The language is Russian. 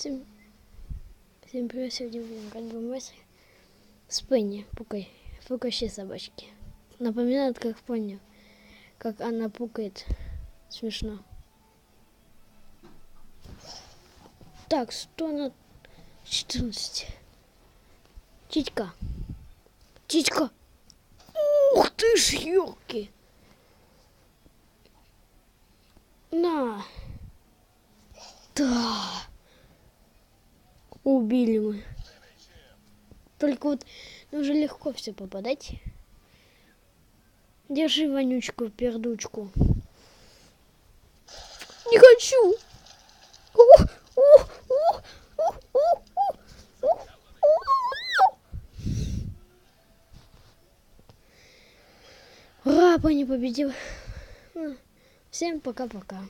Всем привет, сегодня будем играть в МС с Пенни, пукающей собачки. Напоминает, как Пенни, как она пукает. Смешно. Так, 100 на 14. Титька. Титька. Ух ты ж, ёлки. На. Да. Убили мы. Только вот нужно легко все попадать. Держи вонючку, пердучку. Не хочу. Ура, Пенни победил. Всем пока-пока.